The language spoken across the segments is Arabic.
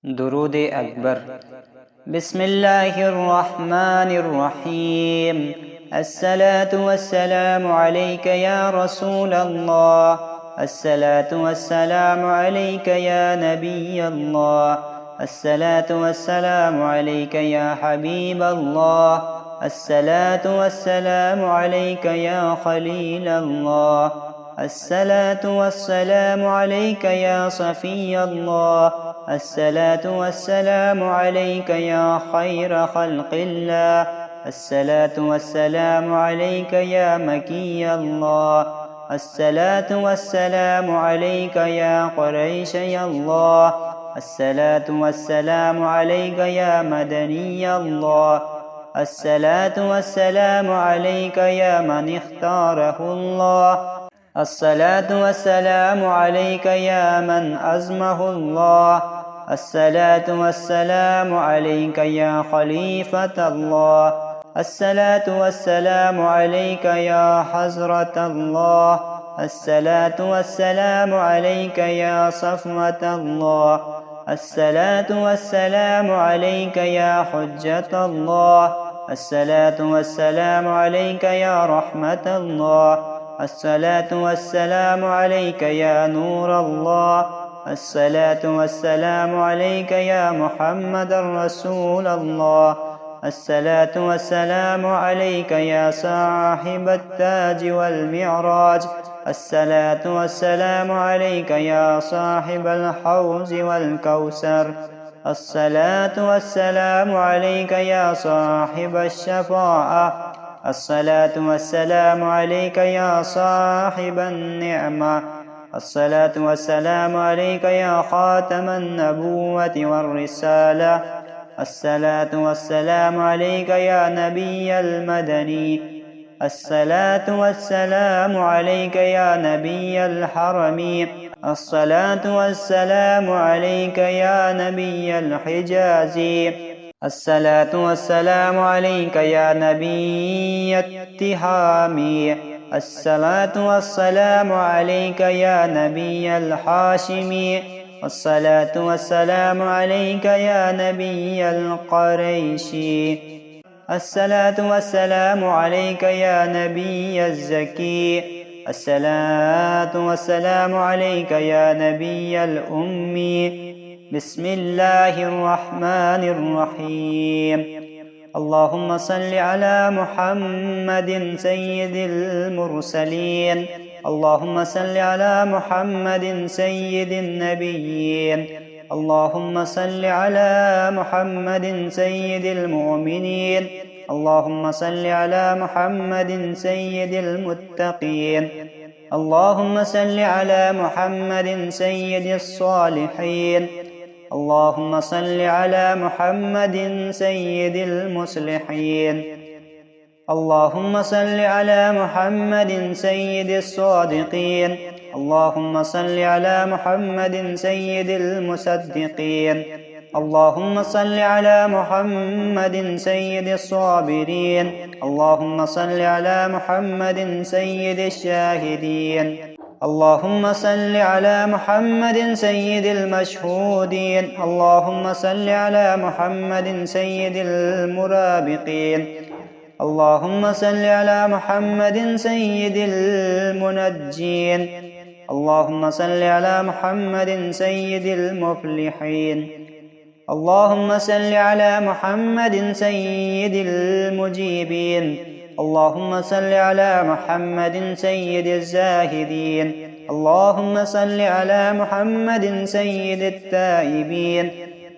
درود أكبر. بسم الله الرحمن الرحيم. الصلاة والسلام عليك يا رسول الله، الصلاة والسلام عليك يا نبي الله، الصلاة والسلام عليك يا حبيب الله، الصلاة والسلام عليك يا خليل الله، الصلاة والسلام عليك يا صفي الله، الصلاة والسلام عليك يا خير خلق الله، الصلاة والسلام عليك يا مكي الله، الصلاة والسلام عليك يا قريشي الله، الصلاة والسلام عليك يا مدني الله، الصلاة والسلام عليك يا من اختاره الله، الصلاة والسلام عليك يا من أزمه الله، الصلاة والسلام عليك يا خليفة الله، الصلاة والسلام عليك يا حضرة الله، الصلاة والسلام عليك يا صفوة الله، الصلاة والسلام عليك يا حجة الله، الصلاة والسلام عليك يا رحمة الله، الصلاة والسلام عليك يا نور الله، الصلاة والسلام عليك يا محمد رسول الله، الصلاة والسلام عليك يا صاحب التاج والمعراج، الصلاة والسلام عليك يا صاحب الحوض والكوثر، الصلاة والسلام عليك يا صاحب الشفاعة، الصلاة والسلام عليك يا صاحب النعمة، الصلاة والسلام عليك يا خاتم النبوة والرسالة، الصلاة والسلام عليك يا نبي المدني، الصلاة والسلام عليك يا نبي الحرم، الصلاة والسلام عليك يا نبي الحجاز، الصلاة والسلام عليك يا نبي التهام، الصلاة والسلام عليك يا نبي الحاشم، الصلاة والسلام عليك يا نبي القريشي، الصلاة والسلام عليك يا نبي الزكي، الصلاة والسلام عليك يا نبي الأمي. بسم الله الرحمن الرحيم. اللهم صل على محمد سيد المرسلين، اللهم صل على محمد سيد النبيين، اللهم صل على محمد سيد المؤمنين، اللهم صل على محمد سيد المتقين، اللهم صل على محمد سيد الصالحين، اللهم صل على محمد سيد المصلحين، اللهم صل على محمد سيد الصادقين، اللهم صل على محمد سيد المصدقين، اللهم صل على محمد سيد الصابرين، اللهم صل على محمد سيد الشاهدين، اللهم صل على محمد سيد المشهودين، اللهم صل على محمد سيد المرابقين، اللهم صل على محمد سيد المنجين، اللهم صل على محمد سيد المفلحين، اللهم صل على محمد سيد المجيبين، اللهم صل على محمد سيد الزاهدين، اللهم صل على محمد سيد التائبين،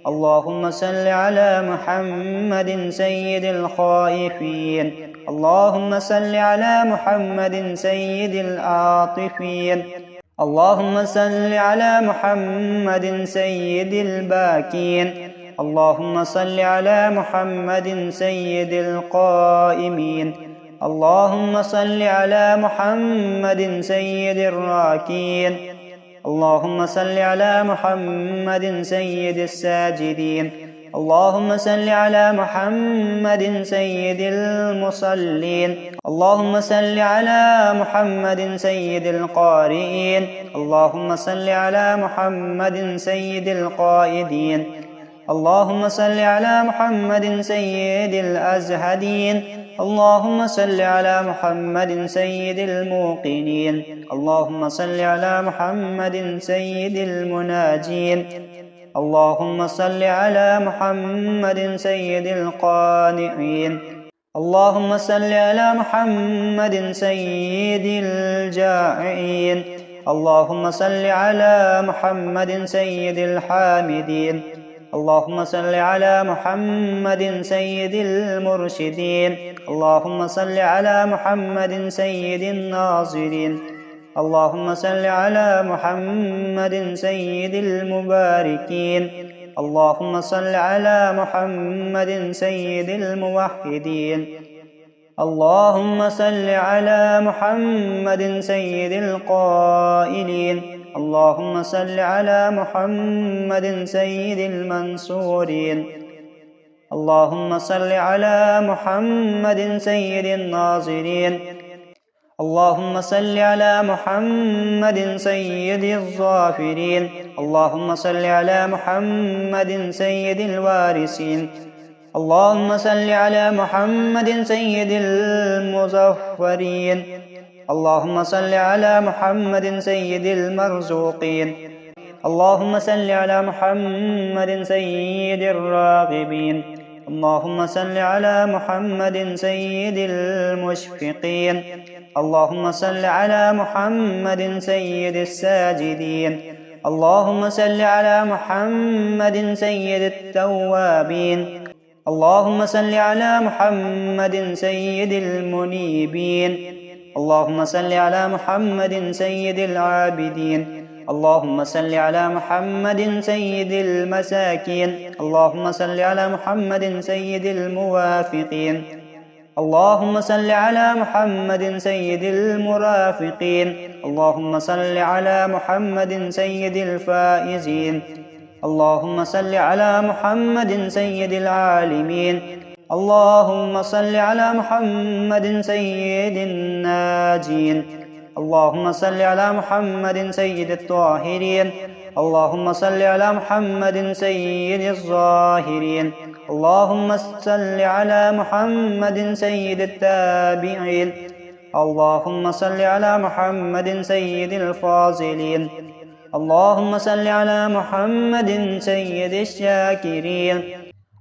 اللهم صل على محمد سيد الخائفين، اللهم صل على محمد سيد العاطفين، اللهم صل على محمد سيد الباكين، اللهم صل على محمد سيد القائمين، اللهم صل على محمد سيد الراكين، اللهم صل على محمد سيد الساجدين، اللهم صل على محمد سيد المصلين، اللهم صل على محمد سيد القارئين، اللهم صل على محمد سيد القائدين، اللهم صل على محمد سيد الأزهدين. اللهم صل على محمد سيد الموقنين. اللهم صل على محمد سيد المناجين. اللهم صل على محمد سيد القانعين. اللهم صل على محمد سيد الجائعين. اللهم صل على محمد سيد الحامدين. اللهم صل على محمد سيد المرشدين. اللهم صل على محمد سيد الناصرين. اللهم صل على محمد سيد المباركين. اللهم صل على محمد سيد الموحدين. اللهم صل على محمد سيد القائلين. اللهم صل على محمد سيد المنصورين. اللهم صل على محمد سيد الناصرين. اللهم صل على محمد سيد الظافرين. اللهم صل على محمد سيد الوارثين. اللهم صل على محمد سيد المظفرين. اللهم صل على محمد سيد المرزوقين. اللهم صل على محمد سيد الراغبين. اللهم صل على محمد سيد المشفقين. اللهم صل على محمد سيد الساجدين. اللهم صل على محمد سيد التوابين. اللهم صل على محمد سيد المنيبين. اللهم صل على محمد سيد العابدين. اللهم صل على محمد سيد المساكين. اللهم صل على محمد سيد الموافقين. اللهم صل على محمد سيد المرافقين. اللهم صل على محمد سيد الفائزين. اللهم صل على محمد سيد العالمين. اللهم صل على محمد سيد الناجين. اللهم صل على محمد سيد الطاهرين. اللهم صل على محمد سيد الظاهرين. اللهم صل على محمد سيد التابعين. اللهم صل على محمد سيد الفاضلين. اللهم صل على محمد سيد الشاكرين.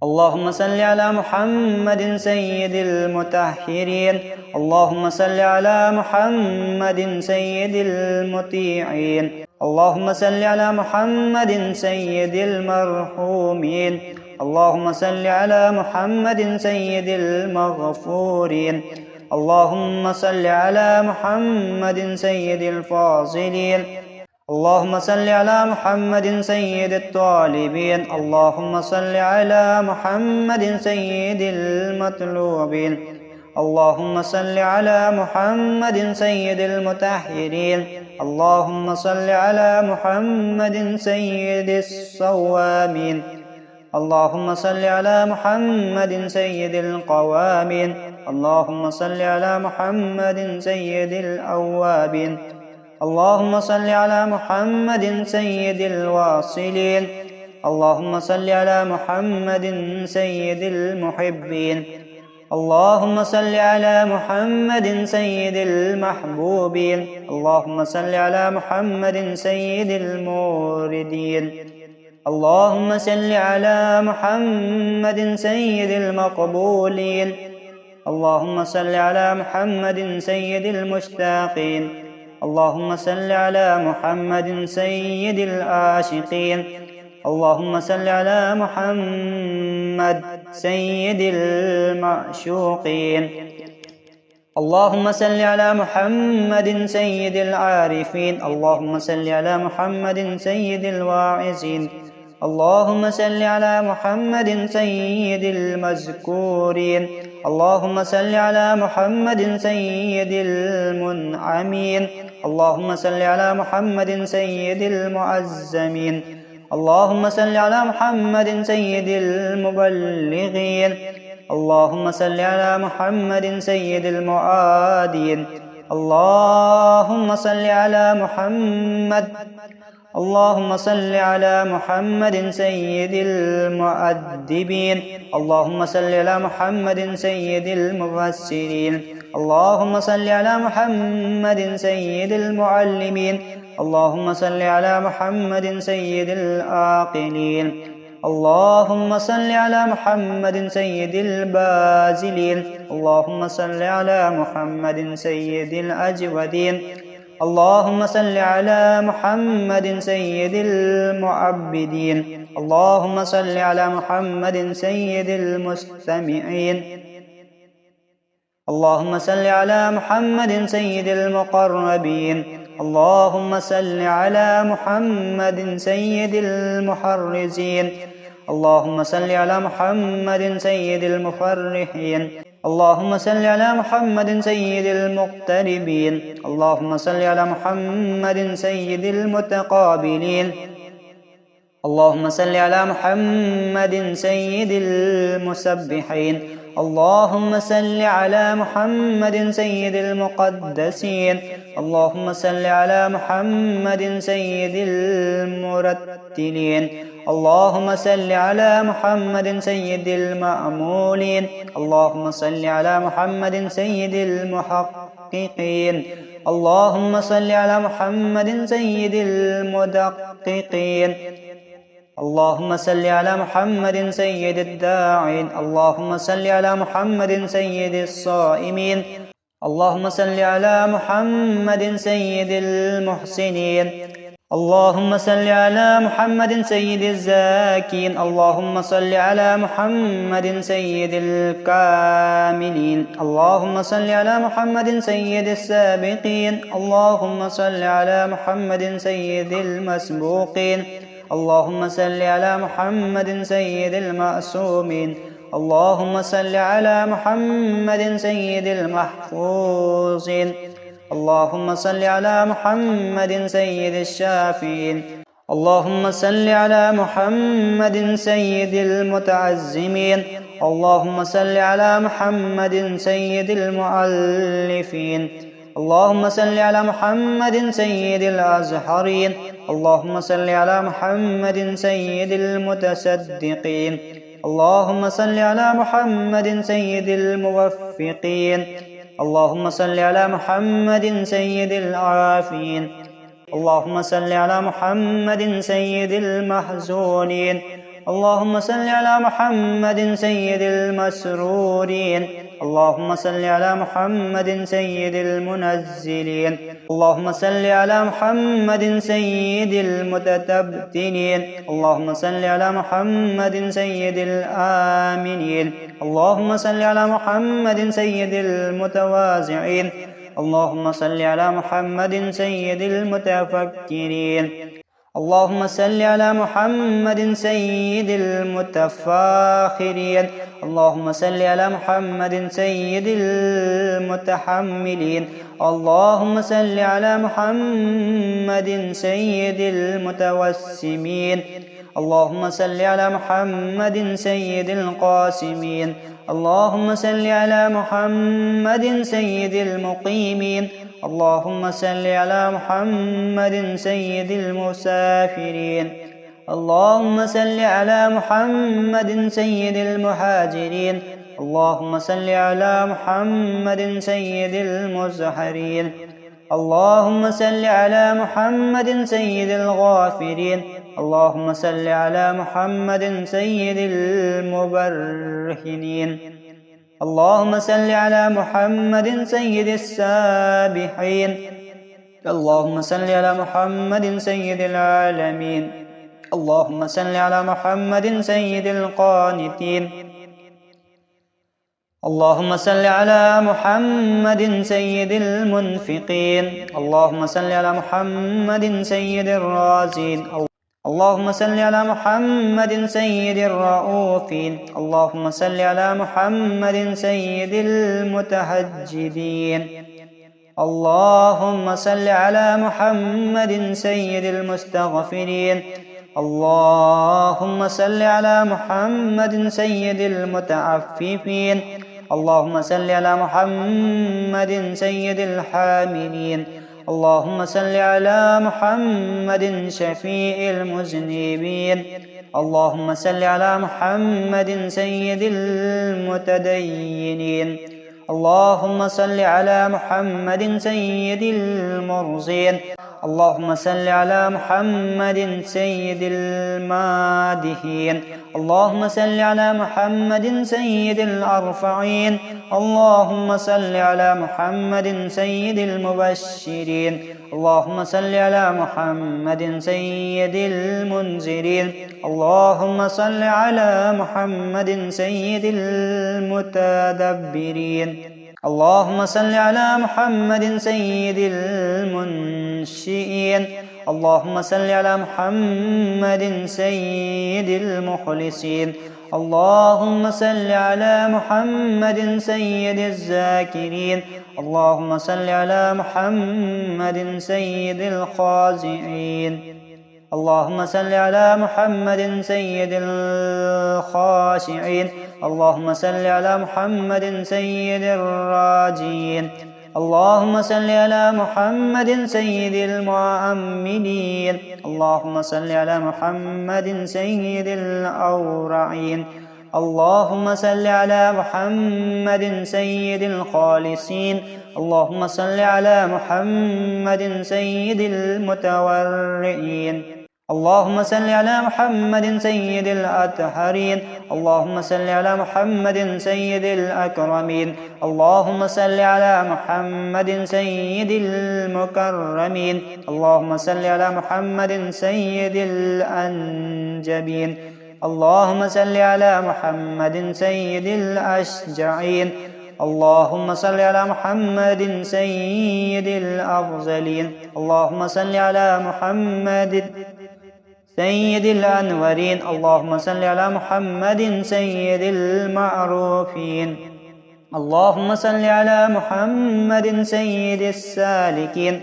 اللهم صل على محمد سيد المطهرين. اللهم صل على محمد سيد المطيعين. اللهم صل على محمد سيد المرحومين. اللهم صل على محمد سيد المغفورين. اللهم صل على محمد سيد الفاضلين. اللهم صل على محمد سيد الطالبين. اللهم صل على محمد سيد المطلوبين. اللهم صل على محمد سيد المطهرين. اللهم صل على محمد سيد الصوامين. اللهم صل على محمد سيد القوامين. اللهم صل على محمد سيد الأوابين. اللهم صل على محمد سيد الواصلين. اللهم صل على محمد سيد المحبين. اللهم صل على محمد سيد المحبوبين. اللهم صل على محمد سيد الموردين. اللهم صل على محمد سيد المقبولين. اللهم صل على محمد سيد المشتاقين. اللهم صل على محمد سيد العاشقين. اللهم صل على محمد سيد المعشوقين. اللهم صل على محمد سيد العارفين. اللهم صل على محمد سيد الواعظين. اللهم صل على محمد سيد المذكورين. اللهم صل على محمد سيد المنعمين. اللهم صل على محمد سيد المعزمين. اللهم صل على محمد سيد المبلغين. اللهم صل على محمد سيد المعادين. اللهم صل على محمد. اللهم صل على محمد سيد المؤدبين. اللهم صل على محمد سيد المفسرين. اللهم صل على محمد سيد المعلمين. اللهم صل على محمد سيد العاقلين. اللهم صل على محمد سيد البازلين. اللهم صل على محمد سيد الأجودين. اللهم صل على محمد سيد المعبدين. اللهم صل على محمد سيد المستمعين. اللهم صل على محمد سيد المقربين. اللهم صل على محمد سيد المحرزين. اللهم صل على محمد سيد المفرحين. اللهم صل على محمد سيد المقتربين. اللهم صل على محمد سيد المتقابلين. اللهم صل على محمد سيد المسبحين. اللهم صل على محمد سيد المقدسين. اللهم صل على محمد سيد المرتلين. اللهم صل على محمد سيد المأمولين. اللهم صل على محمد سيد المحققين. اللهم صل على محمد سيد المدققين. اللهم صل على محمد سيد الداعين. اللهم صل على محمد سيد الصائمين. اللهم صل على محمد سيد المحسنين. اللهم صل على محمد سيد الزاكين. اللهم صل على محمد سيد الكاملين. اللهم صل على محمد سيد السابقين. اللهم صل على محمد سيد المسبوقين. اللهم صل على محمد سيد المعصومين. اللهم صل على محمد سيد المحفوظين. اللهم صل على محمد سيد الشافعين. اللهم صل على محمد سيد المتعزمين. اللهم صل على محمد سيد المؤلفين. اللهم صل على محمد سيد الأزهرين. اللهم صل على محمد سيد المتصدقين. اللهم صل على محمد سيد الموفقين. اللهم صل على محمد سيد العافين. اللهم صل على محمد سيد المحزونين. اللهم صل على محمد سيد المسرورين. اللهم صل على محمد سيد المنزلين. اللهم صل على محمد سيد المتتبتنين. اللهم صل على محمد سيد الآمنين. اللهم صل على محمد سيد المتواضعين. اللهم صل على محمد سيد المتفكرين. اللهم صل على محمد سيد المتفاخرين. اللهم صل على محمد سيد المتحملين. اللهم صل على محمد سيد المتوسمين. اللهم صل على محمد سيد القاسمين. اللهم صل على محمد سيد المقيمين. اللهم صل على محمد سيد المسافرين. اللهم صل على محمد سيد المهاجرين. اللهم صل على محمد سيد المزهرين. اللهم صل على محمد سيد الغافرين. اللهم صل على محمد سيد المبرهنين. اللهم صل على محمد سيد السابحين. اللهم صل على محمد سيد العالمين. اللهم صل على محمد سيد القانتين. اللهم صل على محمد سيد المنفقين. اللهم صل على محمد سيد الرازين. اللهم صل على محمد سيد الرؤوفين. اللهم صل على محمد سيد المتهجدين. اللهم صل على محمد سيد المستغفرين. اللهم صل على محمد سيد المتعففين. اللهم صل على محمد سيد الحاملين. اللهم صل على محمد شفيع المذنبين. اللهم صل على محمد سيد المتدينين. اللهم صل على محمد سيد المرسلين. اللهم صل على محمد سيد المادحين. اللهم صل على محمد سيد الأرفعين. اللهم صل على محمد سيد المبشرين. اللهم صل على محمد سيد المنذرين. اللهم صل على محمد سيد المتدبرين. اللهم صل على محمد سيد المنشئين. اللهم صل على محمد سيد المخلصين. اللهم صل على محمد سيد الذاكرين. اللهم صل على محمد سيد الخاشعين. اللهم صل على محمد سيد الخاشعين. اللهم صل على محمد سيد الراجين. اللهم صل على محمد سيد المؤمنين. اللهم صل على محمد سيد الأورعين. اللهم صل على محمد سيد الخالصين. اللهم صل على محمد سيد المتورعين. اللهم صل على محمد سيد الأطهرين. اللهم صل على محمد سيد الأكرمين. اللهم صل على محمد سيد المكرمين. اللهم صل على محمد سيد الأنجبين. اللهم صل على محمد سيد الأشجعين. اللهم صل على محمد سيد الأفضلين. اللهم صل على محمد سيد الأنورين. اللهم صل على محمد سيد المعروفين. اللهم صل على محمد سيد السالكين.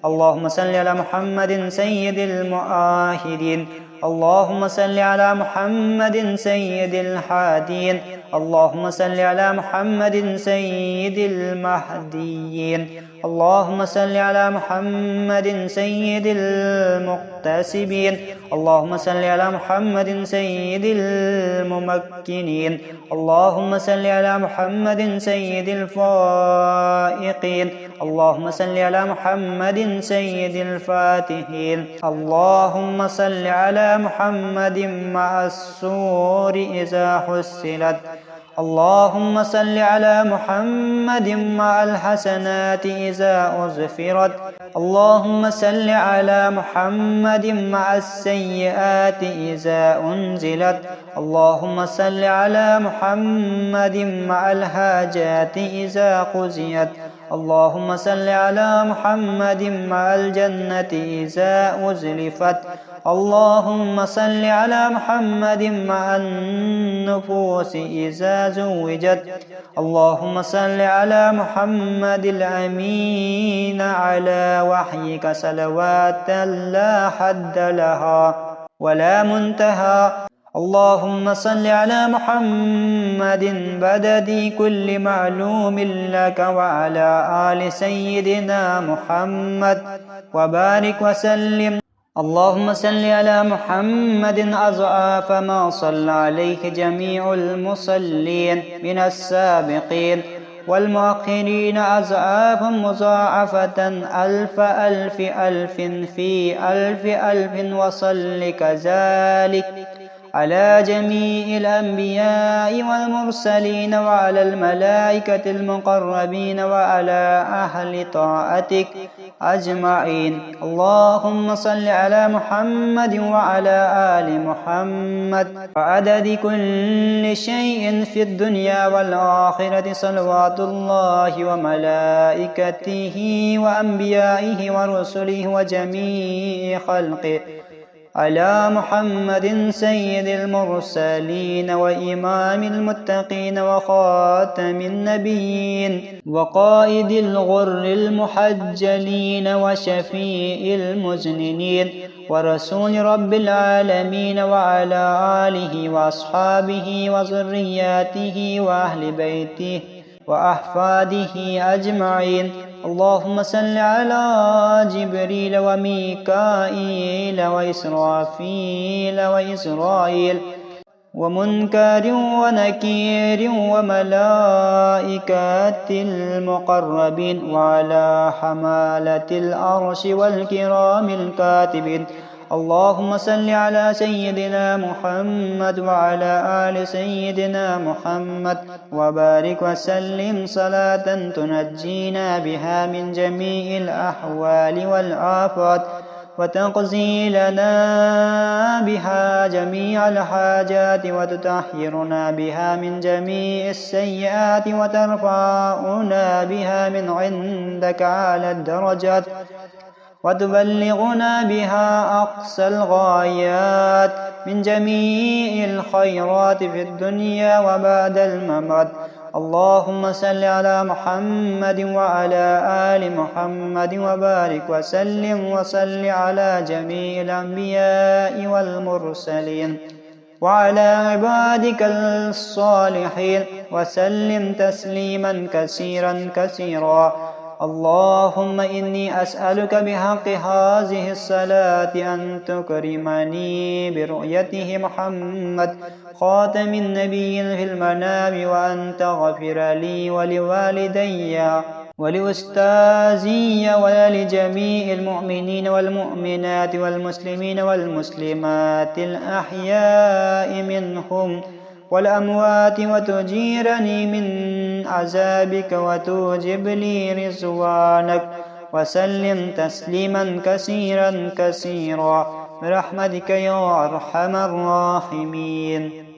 اللهم صل على محمد سيد المؤاهدين. اللهم صل على محمد سيد الحادين. اللهم صل على محمد سيد المهديين. اللهم صل على محمد سيد المقتسبين. اللهم صل على محمد سيد الممكنين. اللهم صل على محمد سيد الفائقين. اللهم صل على محمد سيد الفاتحين. اللهم صل على محمد مع السور إذا حسلت. اللهم صل على محمد مع الحسنات إذا أزفرت. اللهم صل على محمد مع السيئات إذا أنزلت. اللهم صل على محمد مع الحاجات إذا قضيت. اللهم صل على محمد مع الجنة إذا أزلفت. اللهم صل على محمد مع النفوس إذا زوجت. اللهم صل على محمد الأمين على وحيك صلوات لا حد لها ولا منتهى. اللهم صل على محمد بدد كل معلوم لك وعلى آل سيدنا محمد وبارك وسلم. اللهم صل على محمد أضعاف ما صلى عليه جميع المصلين من السابقين والمؤخرين أضعافا مضاعفة ألف ألف ألف في ألف ألف وصل كذلك على جميع الأنبياء والمرسلين وعلى الملائكة المقربين وعلى أهل طاعتك أجمعين. اللهم صل على محمد وعلى آل محمد وعدد كل شيء في الدنيا والآخرة صلوات الله وملائكته وأنبيائه ورسله وجميع خلقه على محمد سيد المرسلين وإمام المتقين وخاتم النبيين وقائد الغر المحجلين وشفيع المذنبين ورسول رب العالمين وعلى آله وأصحابه وذرياته وأهل بيته وأحفاده أجمعين. اللهم صل على جبريل وميكائيل وإسرافيل وإسرائيل ومنكر ونكير وملائكة المقربين وعلى حمالة العرش والكرام الكاتبين. اللهم صل على سيدنا محمد وعلى آل سيدنا محمد وبارك وسلم صلاة تنجينا بها من جميع الأحوال والآفات وتقضي لنا بها جميع الحاجات وتطهرنا بها من جميع السيئات وترفعنا بها من عندك أعلى الدرجات وتبلغنا بها أقصى الغايات من جميع الخيرات في الدنيا وبعد الممات. اللهم صل على محمد وعلى آل محمد وبارك وسلم وصل على جميع الأنبياء والمرسلين وعلى عبادك الصالحين وسلم تسليما كثيرا كثيرا. اللهم إني أسألك بحق هذه الصلاة أن تكرمني برؤيته محمد خاتم النبيين في المنام وأن تغفر لي ولوالدي ولأستاذي ولجميع المؤمنين والمؤمنات والمسلمين والمسلمات الأحياء منهم والأموات وتجيرني من عذابك وتوجب لي رضوانك وسلم تسليما كثيرا كثيرا برحمتك يا أرحم الراحمين.